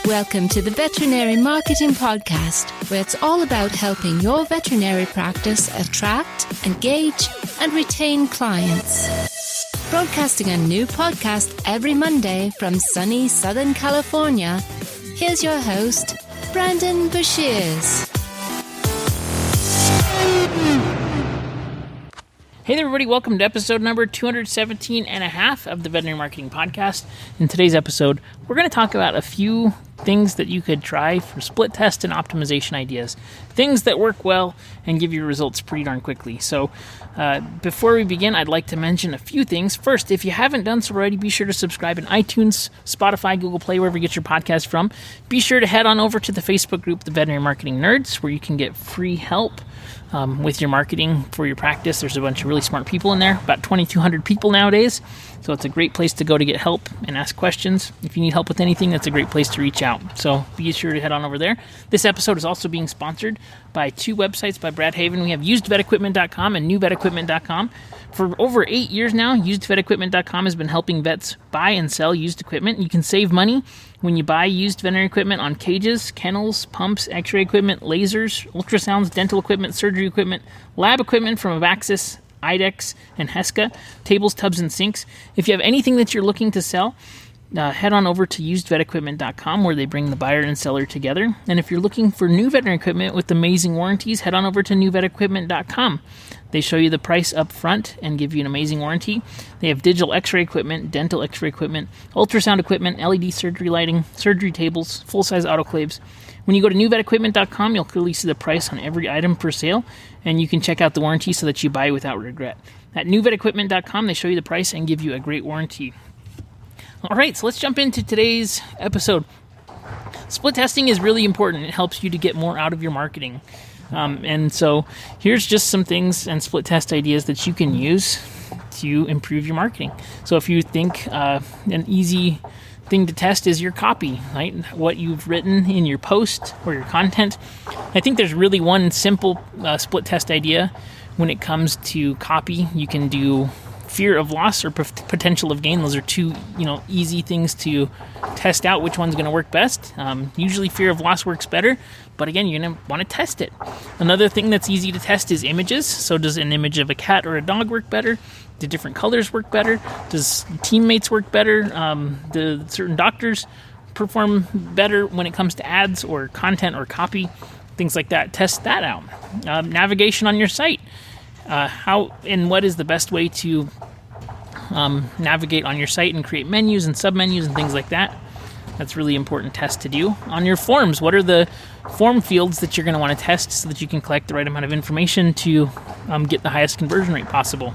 Welcome to the Veterinary Marketing Podcast, where it's all about helping your veterinary practice attract, engage, and retain clients. Broadcasting a new podcast every Monday from sunny Southern California, here's your host, Brandon Bashirs. Hey there, everybody. Welcome to episode number 217 and a half of the Veterinary Marketing Podcast. In today's episode, we're going to talk about a few things that you could try for split test and optimization ideas. Things that work well and give you results pretty darn quickly. So before we begin, I'd like to mention a few things. First, if you haven't done so already, be sure to subscribe in iTunes, Spotify, Google Play, wherever you get your podcast from. Be sure to head on over to the Facebook group, The Veterinary Marketing Nerds, where you can get free help with your marketing for your practice. There's a bunch of really smart people in there, about 2,200 people nowadays. So it's a great place to go to get help and ask questions. If you need help with anything, that's a great place to reach out. So be sure to head on over there. This episode is also being sponsored by two websites by Brad Haven. We have usedvetequipment.com and newvetequipment.com. For over 8 years now, usedvetequipment.com has been helping vets buy and sell used equipment. You can save money when you buy used veterinary equipment on cages, kennels, pumps, x-ray equipment, lasers, ultrasounds, dental equipment, surgery equipment, lab equipment from Avaxis, IDEX, and Heska, tables, tubs, and sinks. If you have anything that you're looking to sell, head on over to usedvetequipment.com, where they bring the buyer and seller together. And if you're looking for new veterinary equipment with amazing warranties, head on over to newvetequipment.com. They show you the price up front and give you an amazing warranty. They have digital x-ray equipment, dental x-ray equipment, ultrasound equipment, LED surgery lighting, surgery tables, full-size autoclaves. When you go to newvetequipment.com, you'll clearly see the price on every item for sale, and you can check out the warranty so that you buy without regret. At newvetequipment.com, they show you the price and give you a great warranty. All right, so let's jump into today's episode. Split testing is really important. It helps you to get more out of your marketing. And so here's just some things and split test ideas that you can use to improve your marketing. So if you think an easy thing to test is your copy, right? What you've written in your post or your content. I think there's really one simple split test idea when it comes to copy. You can do fear of loss or potential of gain. Those are two, easy things to test out which one's going to work best. Usually fear of loss works better, but again, you're going to want to test it. Another thing that's easy to test is images. So does an image of a cat or a dog work better? Do different colors work better? Does teammates work better? Do certain doctors perform better when it comes to ads or content or copy? Things like that. Test that out. Navigation on your site. How and what is the best way to navigate on your site and create menus and submenus and things like that? That's really important test to do. On your forms, what are the form fields that you're going to want to test so that you can collect the right amount of information to get the highest conversion rate possible?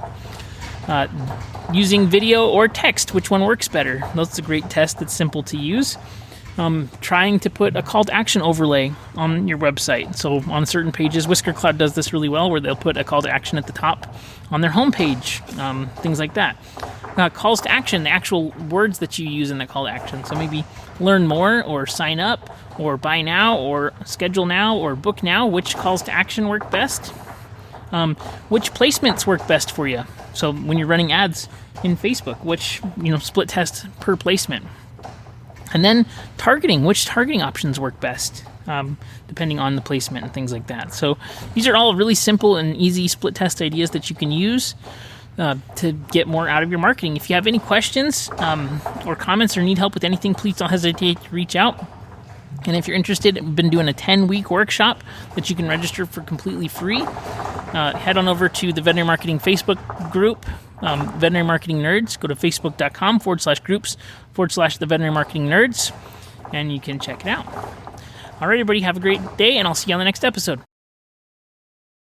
Using video or text, which one works better? That's a great test that's simple to use. Trying to put a call to action overlay on your website. So on certain pages, Whisker Cloud does this really well, where they'll put a call to action at the top on their homepage, things like that. Calls to action, the actual words that you use in the call to action. So maybe learn more or sign up or buy now or schedule now or book now. Which calls to action work best? Which placements work best for you? So when you're running ads in Facebook, which, split test per placement. And then targeting, which targeting options work best, depending on the placement and things like that. So these are all really simple and easy split test ideas that you can use to get more out of your marketing. If you have any questions or comments or need help with anything, please don't hesitate to reach out. And if you're interested, we've been doing a 10-week workshop that you can register for completely free. Head on over to the Veterinary Marketing Facebook group, Veterinary Marketing Nerds. Go to facebook.com/groups/the Veterinary Marketing Nerds, and you can check it out. All right, everybody, have a great day, and I'll see you on the next episode.